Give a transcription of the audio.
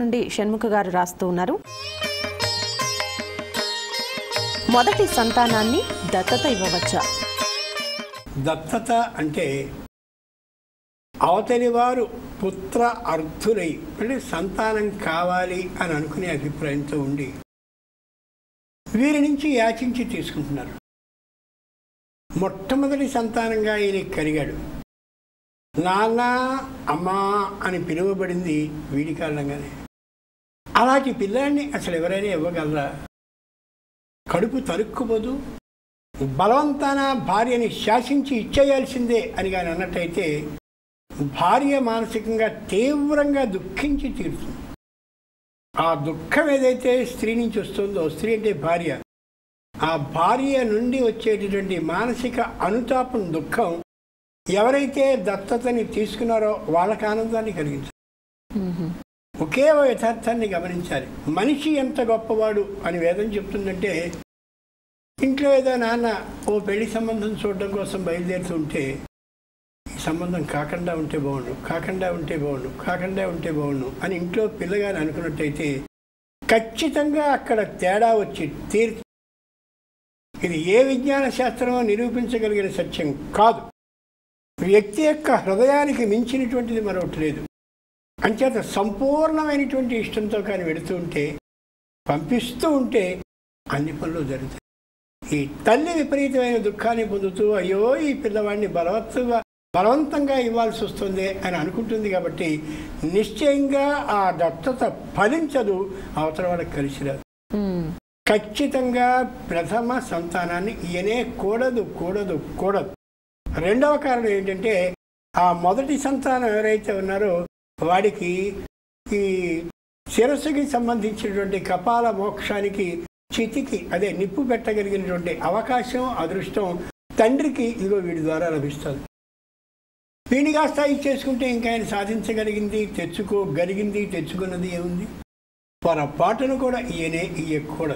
నుండి షణ్ముఖ గారు రాస్తూ ఉన్నారు. మొదటి సంతానాన్ని దత్తత ఇవ్వవచ్చా? దత్తత అంటే అవతలి వారు పుత్ర అర్థులై అంటే సంతానం కావాలి అని అనుకునే అభిప్రాయంతో ఉండి వీరి నుంచి యాచించి తీసుకుంటున్నారు. మొట్టమొదటి సంతానంగా ఈయన కలిగాడు. నాన్న అమ్మా అని పిలువబడింది వీడి కారణంగానే. అలాంటి పిల్లాడిని అసలు ఎవరైనా ఇవ్వగలరా? కడుపు తరుక్కుపోదు. బలవంతాన భార్యని శాసించి ఇచ్చేయాల్సిందే అని కానీ అన్నట్టయితే భార్య మానసికంగా తీవ్రంగా దుఃఖించి తీరుతుంది. ఆ దుఃఖం ఏదైతే స్త్రీ నుంచి వస్తుందో, స్త్రీ అంటే భార్య, ఆ భార్య నుండి వచ్చేటటువంటి మానసిక అనుతాపం దుఃఖం ఎవరైతే దత్తతని తీసుకున్నారో వాళ్ళకి ఆనందాన్ని కలిగించాలి. ఒకే యథార్థాన్ని గమనించాలి. మనిషి ఎంత గొప్పవాడు అని వేదం చెప్తుందంటే, ఇంట్లో ఏదో నాన్న ఓ పెళ్లి సంబంధం చూడడం కోసం బయలుదేరుతుంటే ఈ సంబంధం కాకుండా ఉంటే బాగుండు, కాకుండా ఉంటే బాగుండు, కాకుండా ఉంటే బాగుండు అని ఇంట్లో పిల్లగాని అనుకున్నట్టయితే ఖచ్చితంగా అక్కడ తేడా వచ్చి తీరు. ఇది ఏ విజ్ఞాన శాస్త్రమో నిరూపించగలిగిన సత్యం కాదు. వ్యక్తి యొక్క హృదయానికి మించినటువంటిది మరొకటి లేదు. అంచేత సంపూర్ణమైనటువంటి ఇష్టంతో కానీ వెళుతూ ఉంటే, పంపిస్తూ ఉంటే అన్ని పనులు జరుగుతాయి. ఈ తల్లి విపరీతమైన దుఃఖాన్ని పొందుతూ అయ్యో ఈ పిల్లవాడిని బలవంతంగా ఇవ్వాల్సి వస్తుంది అని అనుకుంటుంది. కాబట్టి నిశ్చయంగా ఆ దత్తత ఫలించదు, అవతల వాళ్ళకి కలిసి రాదు. ఖచ్చితంగా ప్రథమ సంతానాన్ని ఈయనే కూడదు. రెండవ కారణం ఏంటంటే, ఆ మొదటి సంతానం ఎవరైతే ఉన్నారో వాడికి ఈ శిరస్సుకి సంబంధించినటువంటి కపాల మోక్షానికి, చితికి అదే నిప్పు పెట్టగలిగినటువంటి అవకాశం, అదృష్టం తండ్రికి ఇదిగో వీడి ద్వారా లభిస్తుంది. వీడిని కాస్త ఇచ్చేసుకుంటే ఇంకా ఆయన సాధించగలిగింది, తెచ్చుకున్నది ఏముంది? పొరపాటును కూడా ఈయనే ఇయ్యకూడదు.